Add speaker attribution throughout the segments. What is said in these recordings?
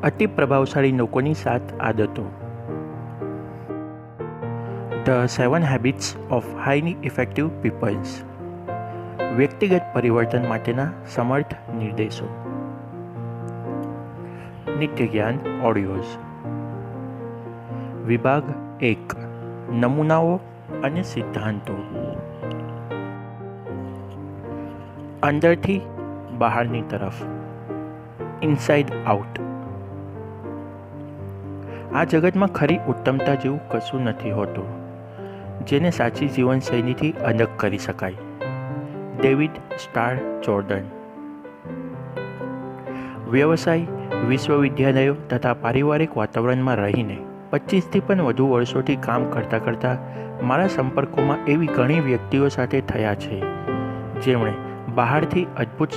Speaker 1: અતિ પ્રભાવશાળી લોકોની 7 આદતો. The 7 habits of highly effective peoples. વ્યક્તિગત પરિવર્તન માટેના સમર્થ નિર્દેશો. નિત્ય જ્ઞાન ઓડિયોઝ. વિભાગ 1. નમૂનાઓ અને સિદ્ધાંતો. અંદરથી બહારની તરફ. Inside out. આ જગતમાં ખરી ઉત્તમતા જેવું કશું નથી હોતું જેને સાચી જીવનશૈલીથી અલગ કરી શકાય. David star Jordan. વ્યવસાય, વિશ્વવિદ્યાલયો તથા પારિવારિક વાતાવરણમાં રહીને 25થી પણ વધુ વર્ષોથી કામ કરતાં મારા સંપર્કોમાં એવી ઘણી વ્યક્તિઓ સાથે થયા છે જેમણે બહારથી અદ્ભુત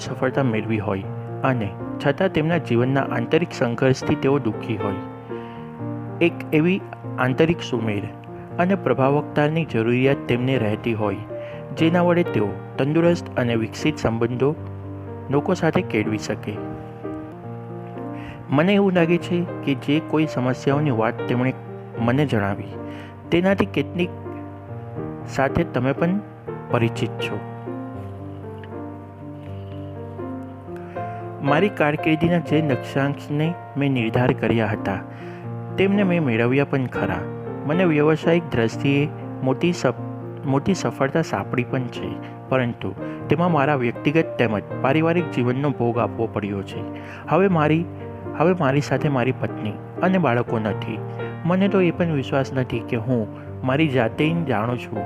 Speaker 1: સફળતા મેળવી હોય અને છતાં તેમના જીવનના આંતરિક સંઘર્ષથી તેઓ દુઃખી હોય. એક એવી આંતરિક સુમેળ અને પ્રભાવકતાની જરૂરિયાત તેમને રહેતી હોય જેના વડે તેઓ તંદુરસ્ત અને વિકસિત સંબંધો લોકો સાથે કેળવી શકે. મને એવું લાગે છે કે જે કોઈ સમસ્યાઓની વાત તેમણે મને જણાવી તેનાથી કેટલીક સાથે તમે પણ પરિચિત છો. મારી કારકિર્દીના જે લક્ષ્યાંકને મેં નિર્ધાર કર્યા હતા તેમને મેં મેળવ્યા પણ ખરા. મને વ્યવસાયિક દ્રષ્ટિએ મોટી સફળતા સાંપડી પણ છે, પરંતુ તેમાં મારા વ્યક્તિગત તેમજ પારિવારિક જીવનનો ભોગ આપવો પડ્યો છે. હવે મારી સાથે મારી પત્ની અને બાળકો નથી. મને તો એ પણ વિશ્વાસ નથી કે હું મારી જાતને જાણું છું.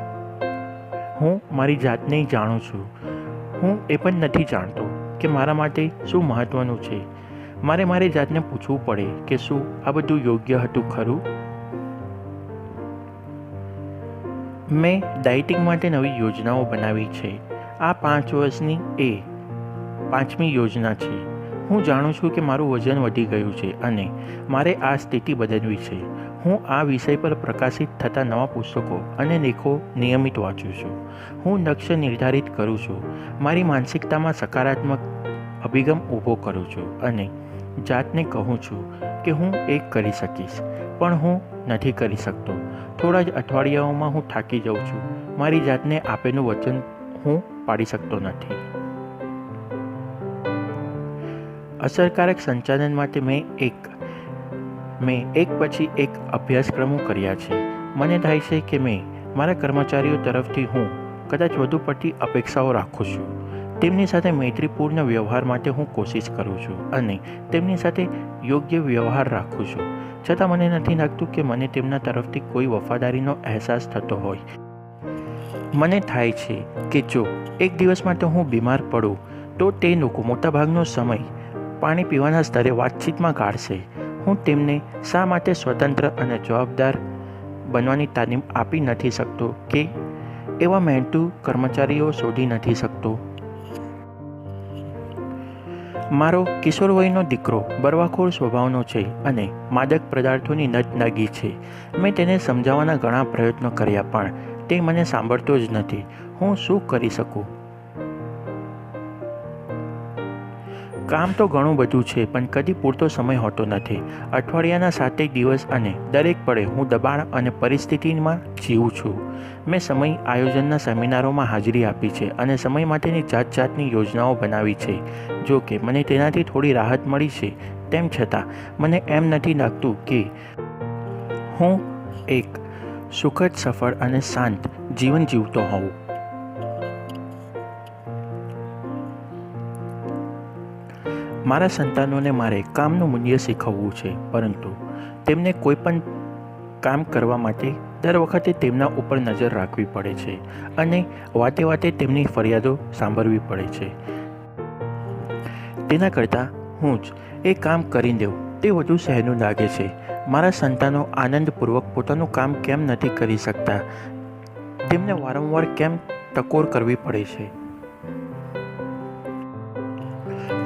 Speaker 1: હું એ પણ નથી જાણતો કે મારા માટે શું મહત્વનું છે. મારે મારી જાતને પૂછવું પડે કે શું આ બધું યોગ્ય હતું ખરું? મેં ડાયટિંગ માટે નવી યોજનાઓ બનાવી છે. આ 5 વર્ષની 5મી યોજના છે. હું જાણું છું કે મારું વજન વધી ગયું છે અને મારે આ સ્થિતિ બદલવી છે. હું આ વિષય પર પ્રકાશિત થતા નવા પુસ્તકો અને લેખો નિયમિત વાંચું છું. હું લક્ષ્ય નિર્ધારિત કરું છું, મારી માનસિકતામાં સકારાત્મક અભિગમ ઊભો કરું છું અને જાતને કહું છું કે હું એક કરી શકીશ, પણ હું નથી કરી શકતો. થોડા જ અઠવાડિયાઓમાં હું થાકી જાઉં છું. મારી જાતને આપેલું વચન હું પાડી શકતો નથી. અસરકારક સંચાલન માટે મેં એક પછી એક અભ્યાસક્રમો કર્યા છે. મને થાય છે કે મારા કર્મચારીઓ તરફથી હું કદાચ વધુ પડતી અપેક્ષાઓ રાખું છું. તેમની સાથે મૈત્રીપૂર્ણ વ્યવહાર માટે હું કોશિશ કરું છું અને તેમની સાથે યોગ્ય વ્યવહાર રાખું છું. છતાં મને નથી લાગતું કે મને તેમના તરફથી કોઈ વફાદારીનો અહેસાસ થતો હોય. મને થાય છે કે જો એક દિવસ માટે હું બીમાર પડું તો તે લોકો મોટાભાગનો સમય પાણી પીવાના સ્તરે વાતચીતમાં કાઢશે. હું તેમને શા માટે સ્વતંત્ર અને જવાબદાર બનવાની તાલીમ આપી નથી શકતો કે એવા મહેનતુ કર્મચારીઓ શોધી નથી શકતો? મારો કિશોરવયનો દીકરો બળવાખોર સ્વભાવનો છે અને માદક પદાર્થોની લત લાગી છે. મેં તેને સમજાવવાના ઘણા પ્રયત્નો કર્યા પણ તે મને સાંભળતો જ નથી. હું શું કરી શકું? કામ તો ઘણું બધું છે પણ કદી પૂરતો સમય હોતો નથી. અઠવાડિયાના 7 દિવસ અને દરેક પળે હું દબાણ અને પરિસ્થિતિમાં જીવું છું. મેં સમય આયોજનના સેમિનારોમાં હાજરી આપી છે અને સમય માટેની જાતની યોજનાઓ બનાવી છે. જો કે મને તેનાથી થોડી રાહત મળી છે, તેમ છતાં મને એમ નથી લાગતું કે હું એક સુખદ, સફળ અને શાંત જીવન જીવતો હોઉં. મારા સંતાનોને મારે કામનું મૂલ્ય શીખવવું છે, પરંતુ તેમને કોઈ પણ કામ કરવા માટે દર વખતે તેમના ઉપર નજર રાખવી પડે છે અને વાતે તેમની ફરિયાદો સાંભળવી પડે છે. તેના કરતાં હું જ એ કામ કરી દઉં તે વધુ સહેલું લાગે છે. મારા સંતાનો આનંદપૂર્વક પોતાનું કામ કેમ નથી કરી શકતા? તેમને વારંવાર કેમ ટકોર કરવી પડે છે?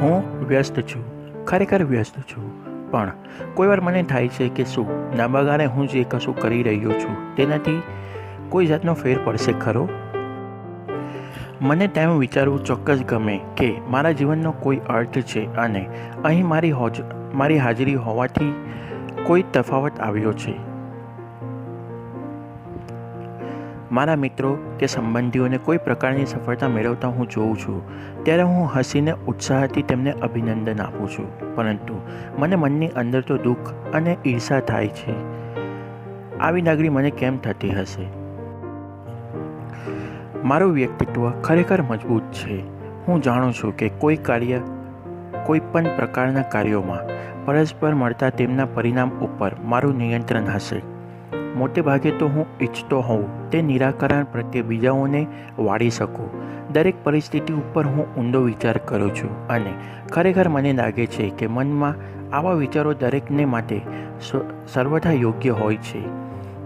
Speaker 1: હું વ્યસ્ત છું, ખરેખર વ્યસ્ત છું, પણ કોઈવાર મને થાય છે કે શું લાંબા ગાળે હું જે કશું કરી રહ્યો છું તેનાથી કોઈ જાતનો ફેર પડશે ખરો? મને તેમ વિચારવું ચોક્કસ ગમે કે મારા જીવનનો કોઈ અર્થ છે અને અહીં મારી હાજરી હોવાથી કોઈ તફાવત આવ્યો છે. મારા મિત્રો કે સંબંધીઓને કોઈ પ્રકારની સફળતા મેળવતા હું જોઉં છું ત્યારે હું હસીને ઉત્સાહથી તેમને અભિનંદન આપું છું, પરંતુ મને મનની અંદર તો દુઃખ અને ઈર્ષા થાય છે. આવી લાગણી મને કેમ થતી હશે? મારું વ્યક્તિત્વ ખરેખર મજબૂત છે. હું જાણું છું કે કોઈ પણ પ્રકારના કાર્યોમાં પરસ્પર મળતા તેમના પરિણામ ઉપર મારું નિયંત્રણ હશે. મોટે ભાગે તો હું ઈચ્છતો હોઉં તે નિરાકરણ પ્રત્યે બીજાઓને વાળી શકું. દરેક પરિસ્થિતિ ઉપર હું ઊંડો વિચાર કરું છું અને ખરેખર મને લાગે છે કે મનમાં આવા વિચારો દરેકને માટે સર્વથા યોગ્ય હોય છે.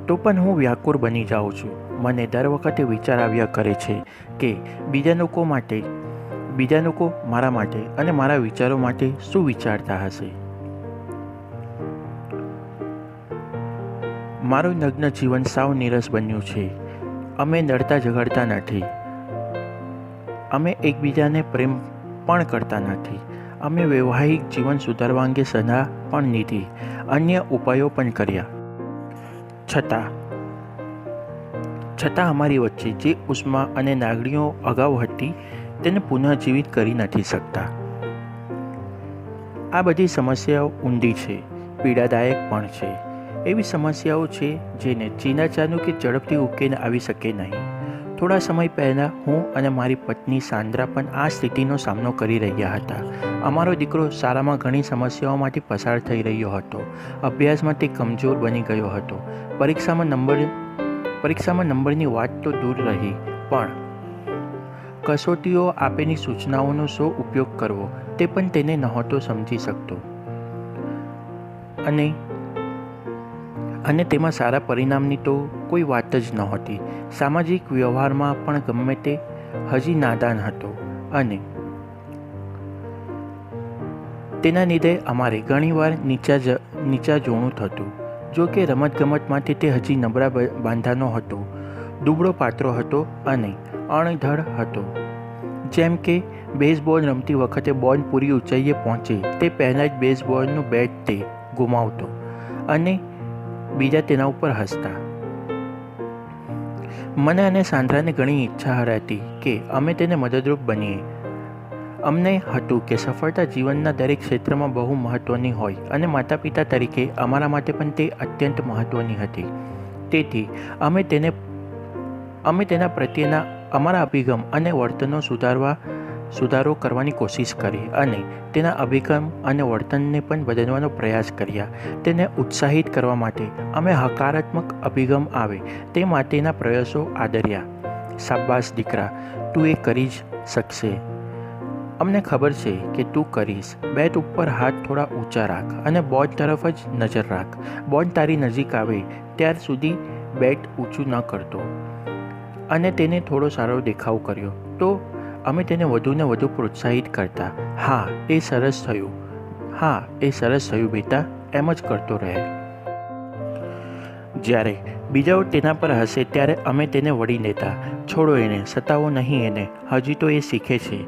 Speaker 1: તો પણ હું વ્યાકુળ બની જાઉં છું. મને દર વખતે વિચાર આવ્યા કરે છે કે બીજા લોકો મારા માટે અને મારા વિચારો માટે શું વિચારતા હશે. મારું નગ્ન જીવન સાવ નીરસ બન્યું છે. અમે લડતા ઝઘડતા નથી. અમે એકબીજાને પ્રેમ પણ કરતા નથી. અમે વૈવાહિક જીવન સુધારવા અંગે સલાહ પણ લીધી, અન્ય ઉપાયો પણ કર્યા. છતાં અમારી વચ્ચે જે ઉષ્મા અને લાગણીઓ અગાઉ હતી તેને પુનઃજીવિત કરી નથી શકતા. આ બધી સમસ્યાઓ ઊંડી છે, પીડાદાયક પણ છે. એવી સમસ્યાઓ છે જેને ચીનાચાનું કે ઝડપથી ઉકેલ આવી શકે નહીં. થોડા સમય પહેલાં હું અને મારી પત્ની સાન્દ્રા પણ આ સ્થિતિનો સામનો કરી રહ્યા હતા. અમારો દીકરો શાળામાં ઘણી સમસ્યાઓમાંથી પસાર થઈ રહ્યો હતો. અભ્યાસમાં તે કમજોર બની ગયો હતો. પરીક્ષામાં નંબરની વાત તો દૂર રહી, પણ કસોટીઓ આપેલી સૂચનાઓનો શો ઉપયોગ કરવો તે પણ તેને નહોતો સમજી શકતો અને તેમાં સારા પરિણામની તો કોઈ વાત જ નહોતી. સામાજિક વ્યવહારમાં પણ ગમે તે હજી નાદાન હતો અને તેના લીધે અમારે ઘણીવાર નીચા જોવું થતું. જો કે રમતગમતમાંથી તે હજી નબળા બાંધાનો હતો, દુબળો પાત્રો હતો અને અણધડ હતો. જેમ કે બેઝબોલ રમતી વખતે બોલ પૂરી ઊંચાઈએ પહોંચે તે પહેલાં જ બેઝબોલનું બેટ તે ગુમાવતો અને બીજા તેના ઉપર હસતા. મને અને સાન્દ્રાને ઘણી ઈચ્છા હતી કે અમે તેને મદદરૂપ બનીએ. અમને હતું કે સફળતા જીવનના દરેક ક્ષેત્રમાં બહુ મહત્ત્વની હોય અને માતા પિતા તરીકે અમારા માટે પણ તે અત્યંત મહત્ત્વની હતી. તેથી અમે તેના પ્રત્યેના અમારા અભિગમ અને વર્તનનો સુધારો કરવાની કોશિશ કરી અને તેના અભિગમ અને વર્તનને પણ બદલવાનો પ્રયાસ કર્યા. તેને ઉત્સાહિત કરવા માટે અમે હકારાત્મક અભિગમ આવે તે માટેના પ્રયાસો આદર્યા. શાબાશ દીકરા, તું એ કરી જ શકશે. અમને ખબર છે કે તું કરીશ. બેટ ઉપર હાથ થોડા ઊંચા રાખ અને બોલ તરફ જ નજર રાખ. બોલ તારી નજીક આવે ત્યાર સુધી બેટ ઊંચું ન કરતો. અને તેને થોડો સારો દેખાવ કર્યો તો અમે તેને વધુને વધુ પ્રોત્સાહિત કરતા. હા, એ સરસ થયું બેટા, એમ જ કરતો રહે. જ્યારે બીજાઓ તેના પર હસે ત્યારે અમે તેને વળી લેતા. છોડો એને, સતાવો નહીં એને, હજી તો એ શીખે છે.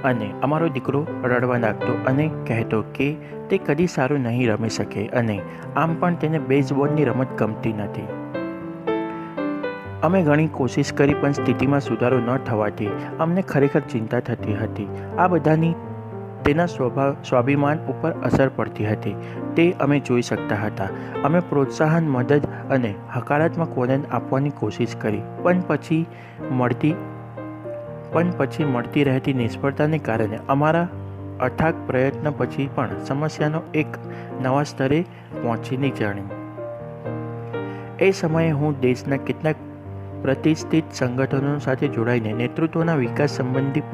Speaker 1: અને અમારો દીકરો રડવા લાગતો અને કહેતો કે તે કદી સારું નહીં રમી શકે અને આમ પણ તેને બેઝબોલની રમત ગમતી નથી. અમે ઘણી કોશિશ કરી પણ સ્થિતિમાં સુધારો ન થવાથી અમને ખરેખર ચિંતા થતી હતી. આ બધાની તેના સ્વાભિમાન ઉપર અસર પડતી હતી તે અમે જોઈ શકતા હતા. અમે પ્રોત્સાહન, મદદ અને હકારાત્મક વલણ આપવાની કોશિશ કરી, પણ પછી મળતી રહેતી નિષ્ફળતાને કારણે અમારા અથાગ પ્રયત્ન પછી પણ સમસ્યાનો એક નવા સ્તરે પહોંચીને જાણી. એ સમયે હું દેશના કેટલાક પ્રતિષ્ઠિત સંગઠનો સાથે જોડાઈને નેતૃત્વના વિકાસ સંબંધી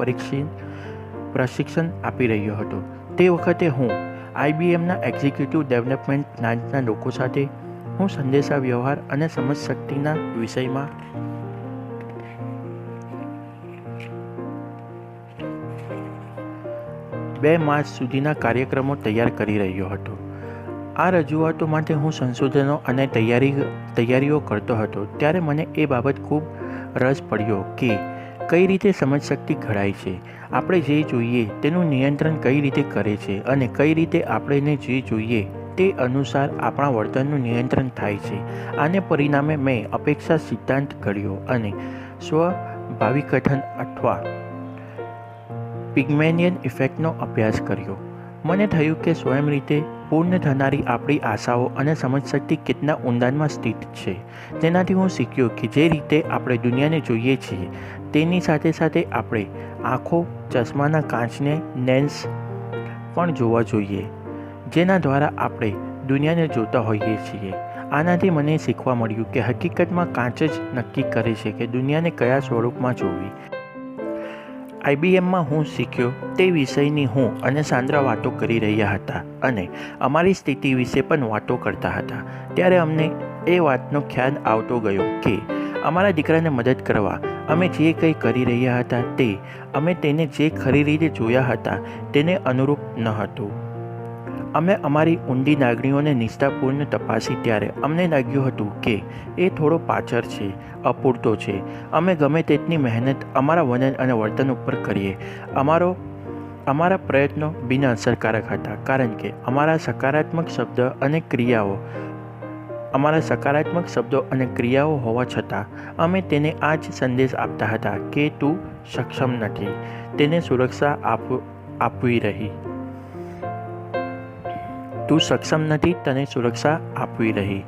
Speaker 1: પ્રશિક્ષણ આપી રહ્યો હતો. તે વખતે હું IBMના એક્ઝિક્યુટિવ ડેવલપમેન્ટ બ્રાન્ચના લોકો સાથે હું સંદેશા વ્યવહાર અને સમજશક્તિના વિષયમાં 2 માર્ચ સુધીના કાર્યક્રમો તૈયાર કરી રહ્યો હતો. આ રજૂઆતો માટે હું સંશોધનો અને તૈયારીઓ કરતો હતો ત્યારે મને એ બાબત ખૂબ રસ પડ્યો કે કઈ રીતે સમજશક્તિ ઘડાય છે, આપણે જે જોઈએ તેનું નિયંત્રણ કઈ રીતે કરે છે અને કઈ રીતે આપણને જે જોઈએ તે અનુસાર આપણા વર્તનનું નિયંત્રણ થાય છે. આને પરિણામે મેં અપેક્ષા સિદ્ધાંત ઘડ્યો અને સ્વભાવિકથન અથવા પિગ્મેલિયન ઇફેક્ટનો અભ્યાસ કર્યો. મને થયું કે સ્વયં રીતે પૂર્ણ થનારી આપણી આશાઓ અને સમજશક્તિ કેટલા ઊંડાણમાં સ્થિત છે. તેનાથી હું શીખ્યો કે જે રીતે આપણે દુનિયાને જોઈએ છીએ તેની સાથે સાથે આપણે આંખો, ચશ્માના કાચને લેન્સ પણ જોવા જોઈએ, જેના દ્વારા આપણે દુનિયાને જોતા હોઈએ છીએ. આનાથી મને શીખવા મળ્યું કે હકીકતમાં કાચ જ નક્કી કરે છે કે દુનિયાને કયા સ્વરૂપમાં જોવી. IBMમાં હું શીખ્યો તે વિષયની હું અને સાંદ્રા વાતો કરી રહ્યા હતા અને અમારી સ્થિતિ વિશે પણ વાતો કરતા હતા. ત્યારે અમને એ વાતનો ખ્યાલ આવતો ગયો કે અમારા દીકરાને મદદ કરવા અમે જે કંઈ કરી રહ્યા હતા તે અમે તેને જે ખરી રીતે જોયા હતા તેને અનુરૂપ ન હતું. અમે અમારી ઊંડી લાગણીઓને નિષ્ઠાપૂર્ણ તપાસી ત્યારે અમને લાગ્યું હતું કે એ થોડો પાછળ છે, અપૂરતો છે. અમે ગમે તેટલી મહેનત અમારા વલણ અને વર્તન ઉપર કરીએ, અમારા પ્રયત્નો બિન અસરકારક હતા, કારણ કે અમારા સકારાત્મક શબ્દો અને ક્રિયાઓ હોવા છતાં અમે તેને આ જ સંદેશ આપતા હતા કે તું સક્ષમ નથી, તેને સુરક્ષા આપવી રહી. તું સક્ષમ નથી, તને સુરક્ષા આપવી રહી.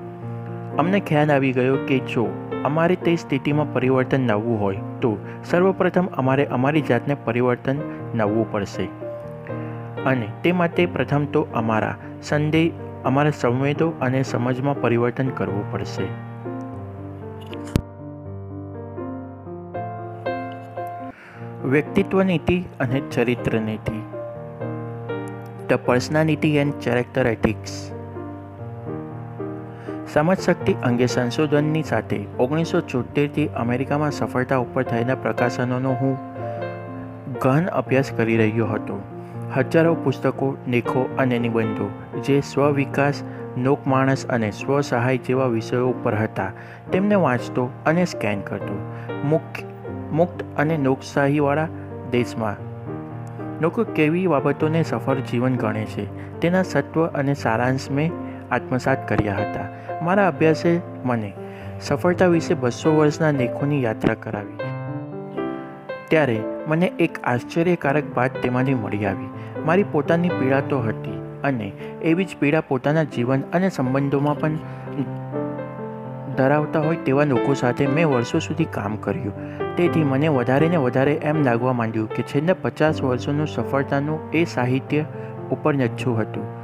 Speaker 1: અમને ખ્યાલ આવી ગયો કે જો અમારે તે સ્થિતિમાં પરિવર્તન લાવવું હોય તો સર્વપ્રથમ અમારે અમારી જાતને પરિવર્તન લાવવું પડશે અને તે માટે પ્રથમ તો અમારા સંવેદો અને સમજમાં પરિવર્તન કરવું પડશે. વ્યક્તિત્વ નીતિ અને ચરિત્ર નીતિ. The personality and character ethics. સમજશક્તિ અંગે સંશોધનની સાથે 1974થી અમેરિકામાં સફળતા ઉપર થયેલા પ્રકાશનોનો હું ગહન અભ્યાસ કરી રહ્યો હતો. હજારો પુસ્તકો, લેખો અને નિબંધો જે સ્વ-વિકાસ, લોકમાણસ અને સ્વ-સહાય જેવા વિષયો ઉપર હતા તેમને વાંચતો અને સ્કેન કરતો. મુક્ત અને લોકશાહીવાળા દેશમાં લોકો કેવી બાબતોને સફળ જીવન ગણે છે તેના સત્વ અને સારાંશ મેં આત્મસાત કર્યા હતા. મારા અભ્યાસે મને સફળતા વિશે 200 વર્ષના લેખોની યાત્રા કરાવી. ત્યારે મને એક આશ્ચર્યકારક વાત તેમાંથી મળી આવી. મારી પોતાની પીડા તો હતી અને એવી જ પીડા પોતાના જીવન અને સંબંધોમાં પણ ધરાવતા હોય તેવા લોકો સાથે મેં વર્ષો સુધી કામ કર્યું. તેથી મને વધારે ને વધારે એમ લાગવા માંડ્યું કે છેલ્લા 50 વર્ષોનું સફળતાનું એ સાહિત્ય ઉપર નચ્છું હતું.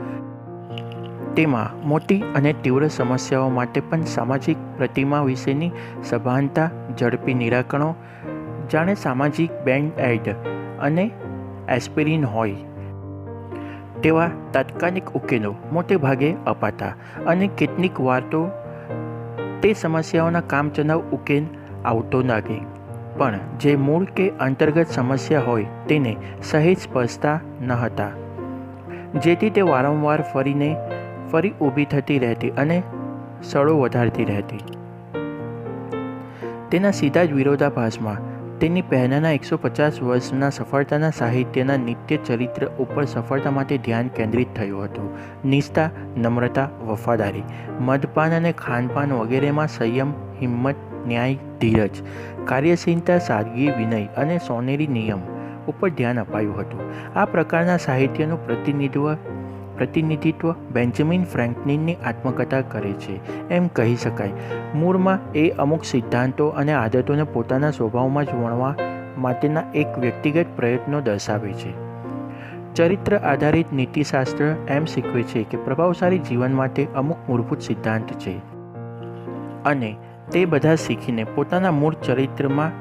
Speaker 1: તેમાં મોટી અને તીવ્ર સમસ્યાઓ માટે પણ સામાજિક પ્રતિમા વિશેની સભાનતા, ઝડપી નિરાકરણો, જાણે સામાજિક બેન્ડ-એડ અને એસ્પિરિન હોય તેવા તાત્કાલિક ઉકેલો મોટે ભાગે અપાતા અને કેટલીક વાર તો તે સમસ્યાઓના કામચલાઉ ઉકેલ આવતો લાગે પણ જે મૂળ કે અંતર્ગત સમસ્યા હોય તેને સહેજ સ્પર્શતા ન હતા, જેથી તે વારંવાર ફરી ઊભી થતી રહેતી અને સડો વધારતી રહેતી. તેના સીધા જ વિરોધાભાસમાં તેની પહેલાંના 150 વર્ષના સફળતાના સાહિત્યના નિત્ય ચરિત્ર ઉપર સફળતા માટે ધ્યાન કેન્દ્રિત થયું હતું. નિષ્ઠા, નમ્રતા, વફાદારી, મદપાન અને ખાનપાન વગેરેમાં સંયમ, હિંમત, ન્યાય, ધીરજ, કાર્યશીલતા, સાદગી, વિનય અને સોનેરી નિયમ ઉપર ધ્યાન અપાયું હતું. આ પ્રકારના સાહિત્યનું પ્રતિનિધિત્વ બેન્જામિન ફ્રેન્કલિનની આત્મકથા કરે છે. એમ કહી શકાય, મૂળમાં એ અમુક સિદ્ધાંતો અને આદતોને પોતાના સ્વભાવમાં જ વણવા માટેના એક વ્યક્તિગત પ્રયત્નો દર્શાવે છે. ચરિત્ર આધારિત નીતિશાસ્ત્ર એમ શીખવે છે કે પ્રભાવશાળી જીવન માટે અમુક મૂળભૂત સિદ્ધાંત છે અને તે બધા શીખીને પોતાના મૂળ ચરિત્રમાં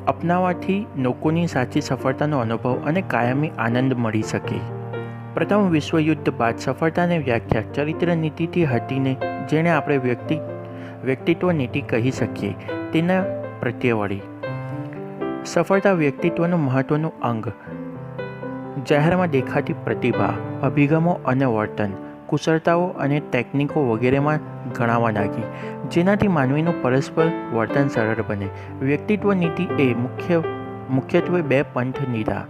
Speaker 1: અપનાવવાથી લોકોની સાચી સફળતાનો અનુભવ અને કાયમી આનંદ મળી શકે. પ્રથમ વિશ્વયુદ્ધ બાદ સફળતાની વ્યાખ્યા ચરિત્ર નીતિથી હટીને જેને આપણે વ્યક્તિત્વ નીતિ કહી શકીએ તેના પ્રત્યે વળી. સફળતા વ્યક્તિત્વનું મહત્વનું અંગ જાહેરમાં દેખાતી પ્રતિભા, અભિગમો અને વર્તન, કુશળતાઓ અને ટેકનિકો વગેરેમાં ગણાવવા લાગી, જેનાથી માનવીનું પરસ્પર વર્તન સરળ બને. વ્યક્તિત્વ નીતિ એ મુખ્યત્વે બે પંથ લીધા.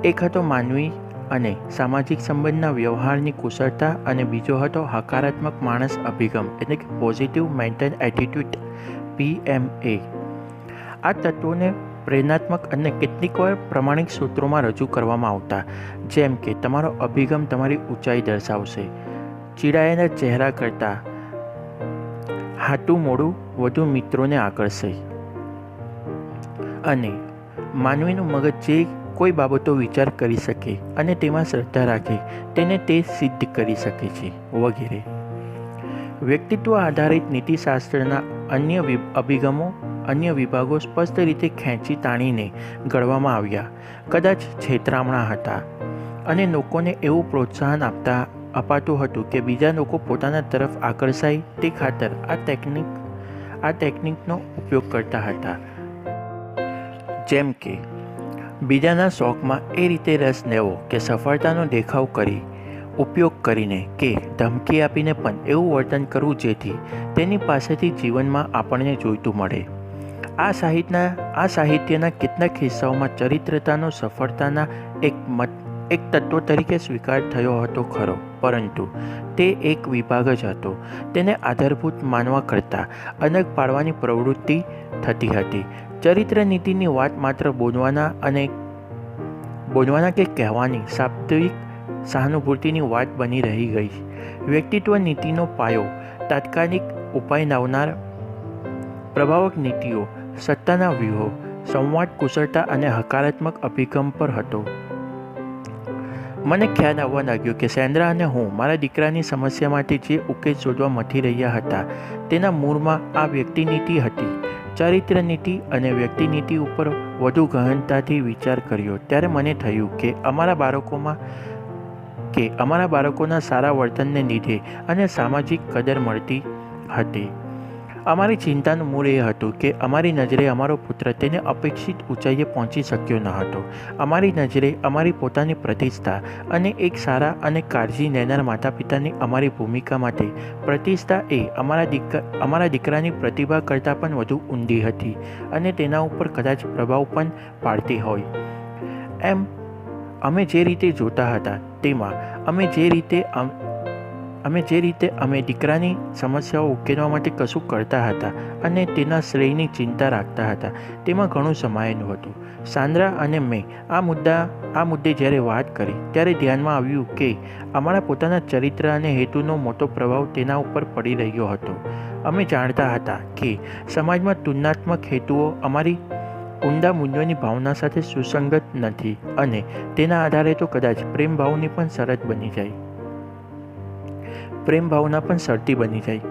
Speaker 1: એક હતો માનવી અને સામાજિક સંબંધના વ્યવહારની કુશળતા અને બીજો હતો હકારાત્મક માણસ અભિગમ એટલે કે પોઝિટિવ મેન્ટલ એટીટ્યુડ PMA. આ તત્વોને પ્રેરણાત્મક અને કેટલીકવાર પ્રમાણિક સૂત્રોમાં રજૂ કરવામાં આવતા, જેમ કે તમારો અભિગમ તમારી ઊંચાઈ દર્શાવશે, ચીડાયેલા ચહેરા કરતાં હાટું મોડું વધુ મિત્રોને આકર્ષે, અને માનવીનું મગજ જે કોઈ બાબતો વિચાર કરી શકે અને તેમાં શ્રદ્ધા રાખે તેને તે સિદ્ધ કરી શકે છે વગેરે. વ્યક્તિત્વ આધારિત નીતિશાસ્ત્રના અન્ય વિભાગો સ્પષ્ટ રીતે ખેંચી તાણીને ઘડવામાં આવ્યા, કદાચ છેતરામણા હતા, અને લોકોને એવું પ્રોત્સાહન અપાતું હતું કે બીજા લોકો પોતાના તરફ આકર્ષાય તે ખાતર આ ટેકનિકનો ઉપયોગ કરતા હતા. જેમ કે બીજાના શોખમાં એ રીતે રસ લેવો કે સફળતાનો દેખાવ કરી ઉપયોગ કરીને કે ધમકી આપીને પણ એવું વર્તન કરવું જેથી તેની પાસેથી જીવનમાં આપણને જોઈતું મળે. આ સાહિત્યના કેટલાક કિસ્સાઓમાં ચરિત્રતાનો સફળતાના એક તત્વ તરીકે સ્વીકાર થયો હતો ખરો, પરંતુ તે એક વિભાગ જ હતો. તેને આધારભૂત માનવા કરતાં અલગ પાડવાની પ્રવૃત્તિ થતી હતી. ચરિત્ર નીતિની વાત માત્ર બોલવાના કે કહેવાની શાબ્દિક સહાનુભૂતિની વાત બની રહી ગઈ. વ્યક્તિત્વ નીતિનો પાયો તાત્કાલિક ઉપાય લાવનાર પ્રભાવક નીતિઓ, સત્તાના વ્યૂહો, સંવાદ કુશળતા અને હકારાત્મક અભિગમ પર હતો. મને ખ્યાલ આવવા લાગ્યો કે સેન્ડ્રા અને હું મારા દીકરાની સમસ્યા માટે જે ઉકેલ શોધવા મથી રહ્યા હતા તેના મૂળમાં આ વ્યક્તિનીતિ હતી. ચારિત્ર નીતિ અને વ્યક્તિ નીતિ ઉપર વધુ ગહનતાથી વિચાર કર્યો ત્યારે મને થયું કે અમારા બાળકોના સારા વર્તનને લીધે અને સામાજિક કદર મળતી હતી. અમારી ચિંતાનું મૂળ એ હતું કે અમારી નજરે અમારો પુત્ર તેને અપેક્ષિત ઊંચાઈએ પહોંચી શક્યો ન હતો. અમારી નજરે અમારી પોતાની પ્રતિષ્ઠા અને એક સારા અને કાળજી લેનાર માતા પિતાની અમારી ભૂમિકા માટે પ્રતિષ્ઠા એ અમારા દીકરાની પ્રતિભા કરતાં પણ વધુ ઊંડી હતી અને તેના ઉપર કદાચ પ્રભાવ પણ પાડતી હોય. અમે જે રીતે જોતા હતા તેમાં અમે જે રીતે અમે દીકરાની સમસ્યાઓ ઉકેલવા માટે કશું કરતા હતા અને તેના શ્રેયની ચિંતા રાખતા હતા તેમાં ઘણું સમાયેલું હતું. સાન્ડ્રા અને મેં આ મુદ્દે જ્યારે વાત કરી ત્યારે ધ્યાનમાં આવ્યું કે અમારા પોતાના ચરિત્ર અને હેતુનો મોટો પ્રભાવ તેના ઉપર પડી રહ્યો હતો. અમે જાણતા હતા કે સમાજમાં તુલનાત્મક હેતુઓ અમારી ઊંડા મૂલ્યોની ભાવના સાથે સુસંગત નથી અને તેના આધારે તો કદાચ પ્રેમ ભાવના પણ શરતી બની જાય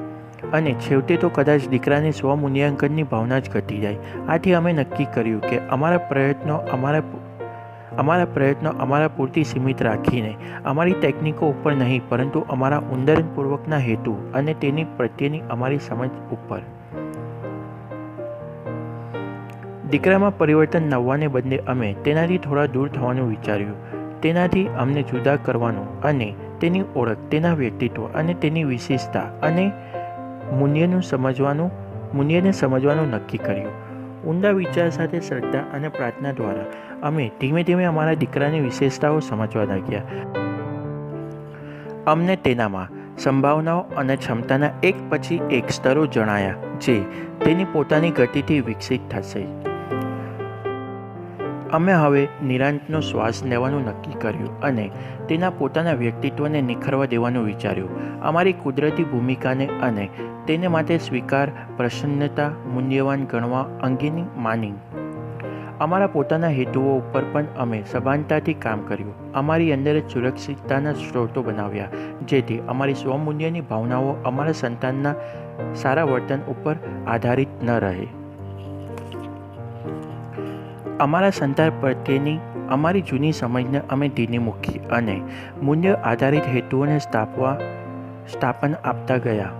Speaker 1: અને છેવટે તો કદાચ દીકરાની સ્વમૂલ્યાંકનની ભાવના જ ઘટી જાય. આથી અમે નક્કી કર્યું કે અમારા પ્રયત્નો અમારા પૂરતી સીમિત રાખીને અમારી ટેકનિકો ઉપર નહીં પરંતુ અમારા ઊંડાણપૂર્વકના હેતુ અને તેની પ્રત્યેની અમારી સમજ ઉપર. દીકરામાં પરિવર્તન લાવવાને બદલે અમે તેનાથી થોડા દૂર થવાનું વિચાર્યું. તેનાથી અમને જુદા કરવાનું અને તેની ઓળખ, તેના વ્યક્તિત્વ અને તેની વિશેષતા અને મૂલ્યને સમજવાનું નક્કી કર્યું. ઊંડા વિચાર સાથે શ્રદ્ધા અને પ્રાર્થના દ્વારા અમે ધીમે ધીમે અમારા દીકરાની વિશેષતાઓ સમજવા લાગ્યા. અમને તેનામાં સંભાવનાઓ અને ક્ષમતાના એક પછી એક સ્તરો જણાયા જે તેની પોતાની ગતિથી વિકસિત થશે. અમે હવે નિરાંતનો શ્વાસ લેવાનું નક્કી કર્યું અને તેના પોતાના વ્યક્તિત્વને નિખરવા દેવાનું વિચાર્યું. અમારી કુદરતી ભૂમિકાને અને તેને માટે સ્વીકાર, પ્રસન્નતા, મૂલ્યવાન ગણવા અંગેની માની અમારા પોતાના હેતુઓ ઉપર પણ અમે સભાનતાથી કામ કર્યું. અમારી અંદર જ સુરક્ષિતતાના સ્ત્રોતો બનાવ્યા જેથી અમારી સ્વમૂલ્યની ભાવનાઓ અમારા સંતાનના સારા વર્તન ઉપર આધારિત ન રહે. અમારા સંતાન પ્રત્યેની અમારી જૂની સમજને અમે ઢીલી મૂકી અને મૂલ્ય આધારિત હેતુઓને સ્થાપન આપતા ગયા.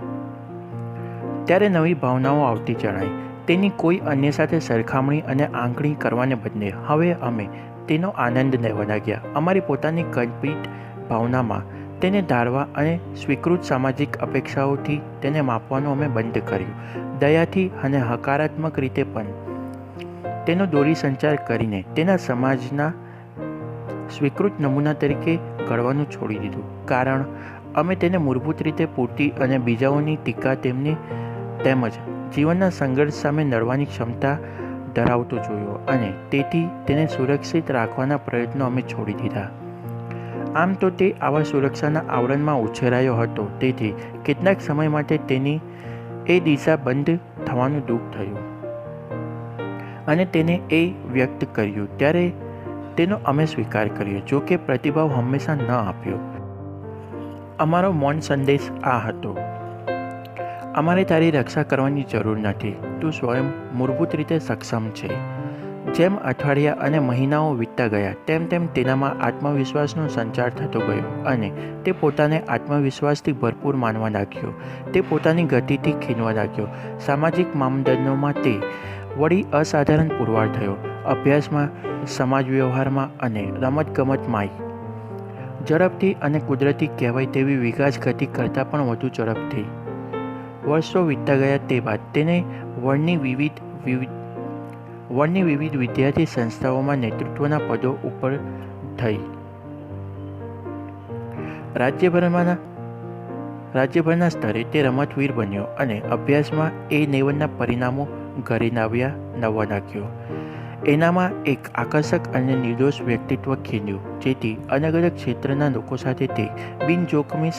Speaker 1: ત્યારે નવી ભાવનાઓ આવતી જણાઈ. તેની કોઈ અન્ય સાથે સરખામણી અને આંકણી કરવાને બદલે હવે અમે તેનો આનંદ લેવા લાગ્યા. અમારી પોતાની કલ્પિત ભાવનામાં તેને ધારવા અને સ્વીકૃત સામાજિક અપેક્ષાઓથી તેને માપવાનું અમે બંધ કર્યું. દયાથી અને હકારાત્મક રીતે પણ તેનો દોરી સંચાર કરીને તેના સમાજના સ્વીકૃત નમૂના તરીકે ગણવાનું છોડી દીધું, કારણ અમે તેને મૂળભૂત રીતે પૂરતી અને બીજાઓની ટીકા તેમજ જીવનના સંઘર્ષ સામે લડવાની ક્ષમતા ધરાવતો જોયો અને તેથી તેને સુરક્ષિત રાખવાના પ્રયત્નો અમે છોડી દીધા. આમ તો તે આવા સુરક્ષાના આવરણમાં ઉછેરાયો હતો, તેથી કેટલાક સમય માટે તેની એ દિશા બંધ થવાનું દુઃખ થયું અને તેને એ વ્યક્ત કર્યું ત્યારે તેનો અમે સ્વીકાર કર્યો. જો કે પ્રતિભાવ હંમેશા ન આપ્યો. અમારો મૌન સંદેશ આ હતો: અમારે તારી રક્ષા કરવાની જરૂર નથી. તું સ્વયં મૂળભૂત રીતે સક્ષમ છે. જેમ અઠવાડિયા અને મહિનાઓ વીતતા ગયા તેમ તેનામાં આત્મવિશ્વાસનો સંચાર થતો ગયો અને તે પોતાને આત્મવિશ્વાસથી ભરપૂર માનવા લાગ્યો. તે પોતાની ગતિથી ખીનવા લાગ્યો. સામાજિક માપદંડોમાં તે વળી અસાધારણ પુરવાર થયો. અભ્યાસમાં, સમાજ વ્યવહારમાં અને રમતગમતમાંય ઝડપથી અને કુદરતી કહેવાય તેવી વિકાસ ગતિ કરતાં પણ વધુ ઝડપથી. વર્ષો વીતતા ગયા તે બાદ તેને વર્ણની વિવિધ વિદ્યાર્થી સંસ્થાઓમાં નેતૃત્વના પદો ઉપર થઈ. રાજ્યભરના સ્તરે તે રમતવીર બન્યો અને અભ્યાસમાં એ લેવલના પરિણામો ઘરે લાવવા લાગ્યો. એનામાં એક આકર્ષક અને નિર્દોષ વ્યક્તિત્વ ખીલ્યું, જેથી અલગ અલગ ક્ષેત્રના લોકો સાથે તે બિનજોખમી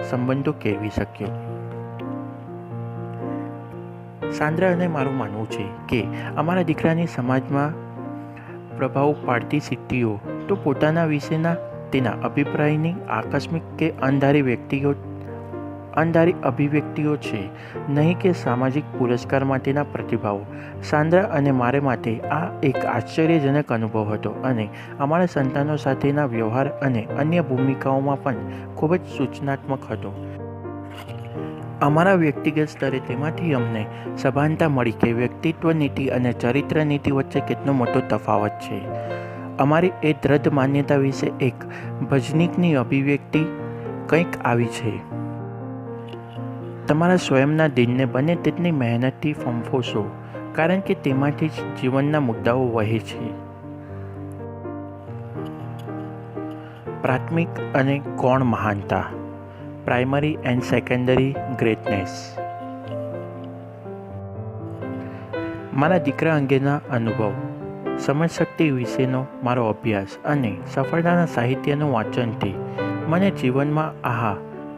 Speaker 1: સંબંધો કેળવી શક્યો. સાંદ્રા અને મારું માનવું છે કે અમારા દીકરાની સમાજમાં પ્રભાવ પાડતી સિદ્ધિઓ તો પોતાના વિશેના તેના અભિપ્રાયની આકસ્મિક કે અણધારી અભિવ્યક્તિઓ છે, નહીં કે સામાજિક પુરસ્કાર માટેના પ્રતિભાવો. સાંદ્રા અને મારે માટે આ એક આશ્ચર્યજનક અનુભવ હતો અને અમારા સંતાનો સાથેના વ્યવહાર અને અન્ય ભૂમિકાઓમાં પણ ખૂબ જ સૂચનાત્મક હતો. અમારા વ્યક્તિગત સ્તરે તેમાંથી અમને સભાનતા મળી કે વ્યક્તિત્વ નીતિ અને ચરિત્ર નીતિ વચ્ચે કેટલો મોટો તફાવત છે. અમારી એ દ્રઢ માન્યતા વિશે એક ભજનીકની અભિવ્યક્તિ કંઈક આવી છે: તમારા સ્વયંના દિલને બને તેટલી મહેનતથી ફંફોશો, કારણ કે તેમાંથી જ જીવનના મુદ્દાઓ વહે છે. પ્રાથમિક અને ગૌણ મહાનતા, પ્રાઇમરી એન્ડ સેકન્ડરી ગ્રેટનેસ. મારા દીકરા અંગેના અનુભવ, સમજશક્તિ વિશેનો મારો અભ્યાસ અને સફળતાના સાહિત્યનું વાંચનથી મને જીવનમાં આહા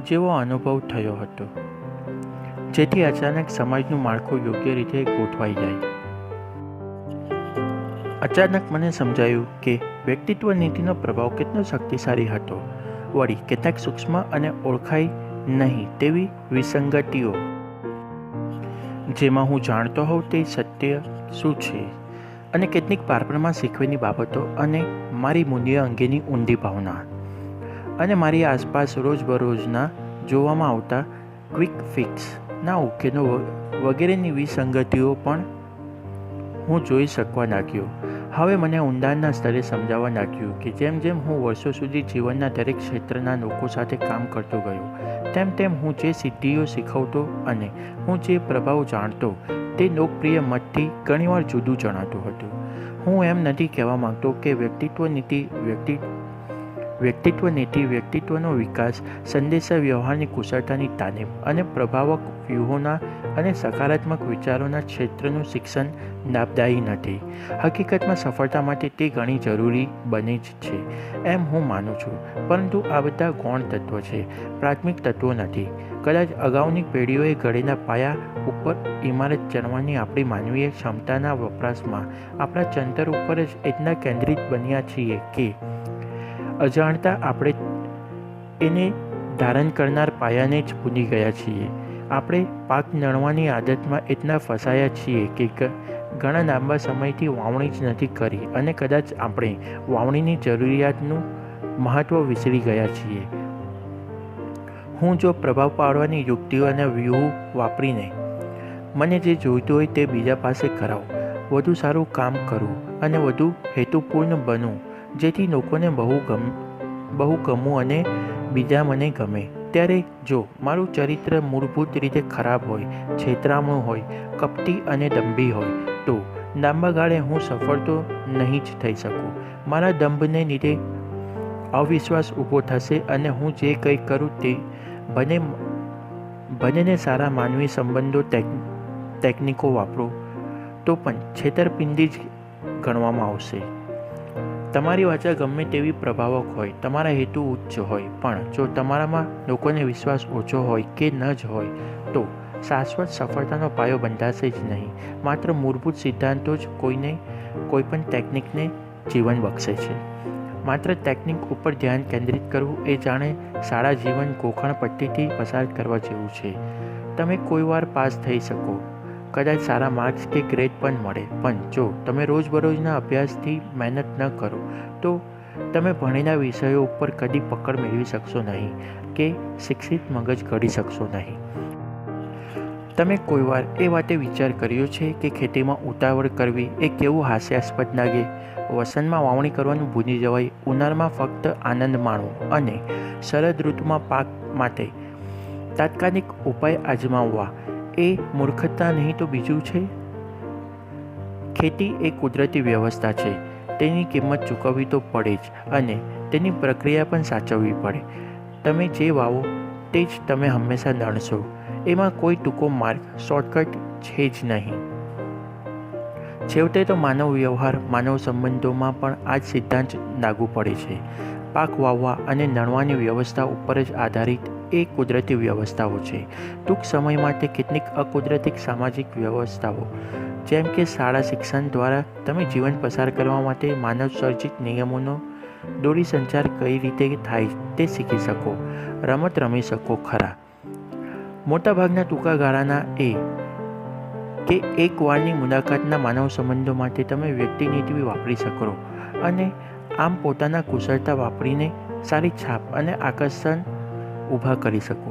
Speaker 1: જેવો અનુભવ થયો હતો, જેથી અચાનક સમાજનું માળખું યોગ્ય રીતે ગોઠવાઈ જાય. અચાનક મને સમજાયું કે વ્યક્તિત્વ નીતિનો પ્રભાવ કેટલો શક્તિશાળી હતો. વળી કેટલાક સૂક્ષ્મ અને ઓળખાય નહીં તેવી વિસંગતિઓ, જેમાં હું જાણતો હોઉં તે સત્ય શું છે, અને કેટલીક બાળપણમાં શીખવેલી બાબતો અને મારી મૂલ્ય અંગેની ઊંડી ભાવના, અને મારી આસપાસ રોજબરોજના જોવામાં આવતા ક્વિક ફિક્સના ઉકેલો વગેરેની વિસંગતિઓ પણ હું જોઈ શકવા લાગ્યો. હવે મને ઊંડાણના સ્તરે સમજાવવા લાગ્યું કે જેમ જેમ હું વર્ષો સુધી જીવનના દરેક ક્ષેત્રના લોકો સાથે કામ કરતો ગયો, તેમ હું જે સિદ્ધિઓ શીખવતો અને હું જે પ્રભાવ જાણતો તે લોકપ્રિય મતથી ઘણીવાર જુદું જણાતું હતું. હું એમ નથી કહેવા માંગતો કે વ્યક્તિત્વ નીતિ વ્યક્તિત્વનો વિકાસ, સંદેશા વ્યવહારની કુશળતાની તાલીમ અને પ્રભાવક વ્યૂહોના અને સકારાત્મક વિચારોના ક્ષેત્રનું શિક્ષણ લાભદાયી નથી. હકીકતમાં સફળતા માટે તે ઘણી જરૂરી બને જ છે એમ હું માનું છું, પરંતુ આ બધા ગૌણ તત્વો છે, પ્રાથમિક તત્વો નથી. કદાચ અગાઉની પેઢીઓએ ઘડેલા પાયા ઉપર ઇમારત ચણવાની આપણી માનવીય ક્ષમતાના વપરાશમાં આપણા ચંતર ઉપર જ એટલા કેન્દ્રિત બન્યા છીએ કે અજાણતા આપણે એને ધારણ કરનાર પાયાને જ ભૂલી ગયા છીએ. આપણે પાક નણવાની આદતમાં એટલા ફસાયા છીએ કે ઘણા લાંબા સમયથી વાવણી જ નથી કરી અને કદાચ આપણે વાવણીની જરૂરિયાતનું મહત્ત્વ વિસરી ગયા છીએ. હું જો પ્રભાવ પાડવાની યુક્તિઓ અને વ્યૂહ વાપરીને મને જે જોઈતું હોય તે બીજા પાસે કરાવું, વધુ સારું કામ કરું અને વધુ હેતુપૂર્ણ બનું, જેથી લોકોને બહુ ગમું અને બીજા મને ગમે. ત્યારે જો મારું ચરિત્ર મૂળભૂત રીતે ખરાબ હોય, છેતરામણું હોય, કપટી અને દંભી હોય, તો લાંબા ગાળે હું સફળ તો નહીં જ થઈ શકું. મારા દંભને લીધે અવિશ્વાસ ઊભો થશે અને હું જે કંઈ કરું તે બંનેને સારા માનવી સંબંધો ટેકનિકો વાપરો તો પણ છેતરપિંડી જ ગણવામાં આવશે. તમારી વાચા ગમે તેવી પ્રભાવક હોય, તમારા હેતુ ઉચ્ચ હોય, પણ જો તમારામાં લોકોને વિશ્વાસ ઓછો હોય કે ન જ હોય તો શાશ્વત સફળતાનો પાયો બંધાશે જ નહીં. માત્ર મૂળભૂત સિદ્ધાંતો જ કોઈ પણ ટેકનિકને જીવન બક્ષે છે. માત્ર ટેકનિક ઉપર ધ્યાન કેન્દ્રિત કરવું એ જાણે શાળા જીવન ગોખણ પટ્ટીથી પસાર કરવા જેવું છે. તમે કોઈ વાર પાસ થઈ શકો, કદાચ સારા માર્ક્સ કે ગ્રેડ પણ મળે, પણ જો તમે રોજબરોજના અભ્યાસથી મહેનત ન કરો તો તમે ભણેલા વિષયો ઉપર કદી પકડ મેળવી શકશો નહીં કે શિક્ષિત મગજ ઘડી શકશો નહીં. તમે કોઈ વાર એ વાતે વિચાર કર્યો છે કે ખેતીમાં ઉતાવળ કરવી એ કેવું હાસ્યાસ્પદ લાગે? વસંતમાં વાવણી કરવાનું ભૂલી જવાય, ઉનાળામાં ફક્ત આનંદ માણવો અને શરદ ઋતુમાં પાક માટે તાત્કાલિક ઉપાય અજમાવવા એ મૂર્ખતા નહીં તો બીજું છે? ખેતી એ કુદરતી વ્યવસ્થા છે. તેની કિંમત ચૂકવવી તો પડે જ અને તેની પ્રક્રિયા પણ સાચવવી પડે. તમે જે વાવો તે જ તમે હંમેશા લણશો. એમાં કોઈ ટૂંકો માર્ગ, શોર્ટકટ છે જ નહીં. છેવટે તો માનવ વ્યવહાર, માનવ સંબંધોમાં પણ આ જ સિદ્ધાંત લાગુ પડે છે. પાક વાવવા અને લણવાની વ્યવસ્થા ઉપર જ આધારિત એ કુદરતી વ્યવસ્થાઓ છે. ટૂંક સમય માટે કેટલીક અકુદરતી સામાજિક વ્યવસ્થાઓ, જેમ કે શાળા શિક્ષણ દ્વારા તમે જીવન પસાર કરવા માટે માનવ સર્જિત નિયમોનો દોરી સંચાર કઈ રીતે થાય તે શીખી શકો, રમત રમી શકો ખરા. મોટાભાગના ટૂંકા ગાળાના કે એક વારની મુલાકાતના માનવ સંબંધો માટે તમે વ્યક્તિ નીતિ વાપરી શકો અને આમ પોતાના કુશળતા વાપરીને સારી છાપ અને આકર્ષણ ઊભા કરી શકો.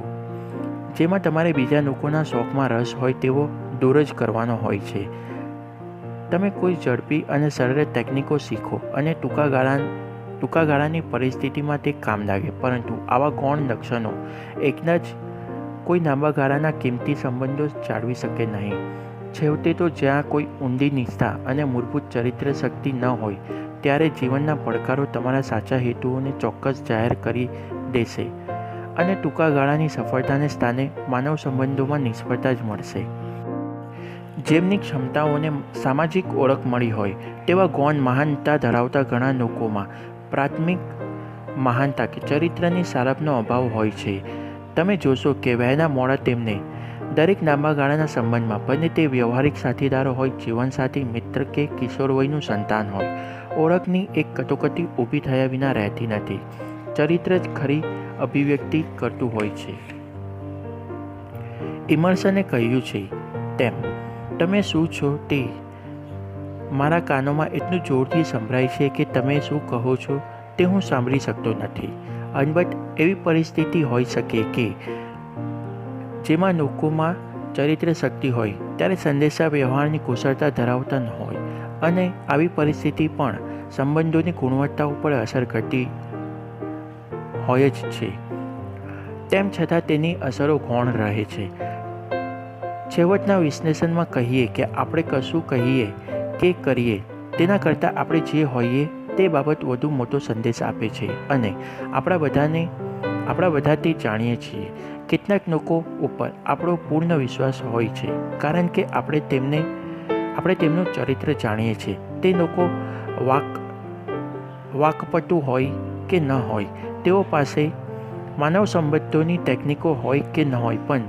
Speaker 1: જેમાં તમારે બીજા લોકોના શોખમાં રસ હોય તેવો દૂર જ કરવાનો હોય છે. તમે કોઈ ઝડપી અને સરળ ટેકનિકો શીખો અને ટૂંકા ગાળાની પરિસ્થિતિમાં તે કામ લાગે, પરંતુ આવા ગૌણ લક્ષણો એકલા જ કોઈ લાંબા ગાળાના કિંમતી સંબંધો જાળવી શકે નહીં. છેવટે તો જ્યાં કોઈ ઊંડી નિષ્ઠા અને મૂળભૂત ચરિત્ર શક્તિ ન હોય ત્યારે જીવનના પડકારો તમારા સાચા હેતુઓને ચોક્કસ જાહેર કરી દેશે અને ટૂંકા ગાળાની સફળતાને સ્થાને માનવ સંબંધોમાં નિષ્ફળતા જ મળશે. જેમની ક્ષમતાઓને સામાજિક ઓળખ મળી હોય તેવા ગૌણ મહાનતા ધરાવતા ઘણા લોકોમાં પ્રાથમિક મહાનતા કે ચરિત્રની સારપનો અભાવ હોય છે. તમે જોશો કે વહેલા મોડા તેમને દરેક લાંબા ગાળાના સંબંધમાં, ભલે તે વ્યવહારિક સાથીદારો હોય, જીવનસાથી, મિત્ર કે કિશોરવયનું સંતાન હોય, ઓળખની એક કટોકટી ઊભી થયા વિના રહેતી નથી. ચરિત્ર જ ખરી અભિવ્યક્તિ કરતું હોય છે. ઇમર્સને કહ્યું છે તેમ, તમે શું છો તે મારા કાનોમાં એટલું જોરથી સંભળાય છે કે તમે શું કહો છો તે હું સાંભળી શકતો નથી. અલબત્ત એવી પરિસ્થિતિ હોઈ શકે કે જેમાં લોકોમાં ચરિત્ર શક્તિ હોય ત્યારે સંદેશા વ્યવહારની કુશળતા ધરાવતા ન હોય, અને આવી પરિસ્થિતિ પણ સંબંધોની ગુણવત્તા ઉપર અસર કરતી હોય જ છે. તેમ છતાં તેની અસરો ગૌણ રહે છે. છેવટના વિશ્લેષણમાં કહીએ કે આપણે કશું કહીએ કે કરીએ તેના કરતાં આપણે જે હોઈએ તે બાબત વધુ મોટો સંદેશ આપે છે, અને આપણા બધા તે જાણીએ છીએ. કેટલાક લોકો ઉપર આપણો પૂર્ણ વિશ્વાસ હોય છે કારણ કે આપણે તેમનું ચરિત્ર જાણીએ છીએ. તે લોકો વાકપટુ હોય કે ન હોય, તેઓ પાસે માનવ સંબંધોની ટેકનિકો હોય કે ન હોય, પણ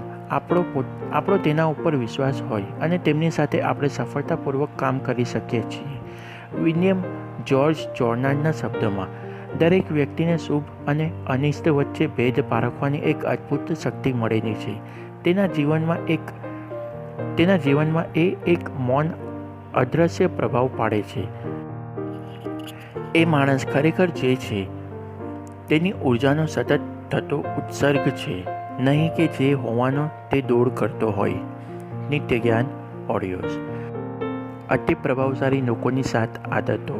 Speaker 1: આપણો તેના ઉપર વિશ્વાસ હોય અને તેમની સાથે આપણે સફળતાપૂર્વક કામ કરી શકીએ છીએ. વિલિયમ જ્યોર્જ જોર્નાનના શબ્દોમાં, દરેક વ્યક્તિને શુભ અને અનિષ્ટ વચ્ચે ભેદ પારખવાની એક અદ્ભુત શક્તિ મળેલી છે. તેના જીવનમાં એ એક મૌન અદ્રશ્ય પ્રભાવ પાડે છે. એ માણસ ખરેખર જે છે તેની ઉર્જાનો સતત થતો ઉત્સર્ગ છે, નહીં કે જે હોવાનો તે દોડ કરતો હોય. નિત્ય જ્ઞાન ઓડિયોઝ. અતિ પ્રભાવશાળી લોકોની 7 આદતો.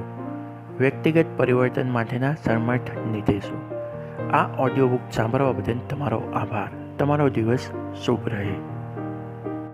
Speaker 1: વ્યક્તિગત પરિવર્તન માટેના સમર્થ નિર્દેશો. આ ઓડિયો બુક સાંભળવા બદલ તમારો આભાર. તમારો દિવસ શુભ રહે.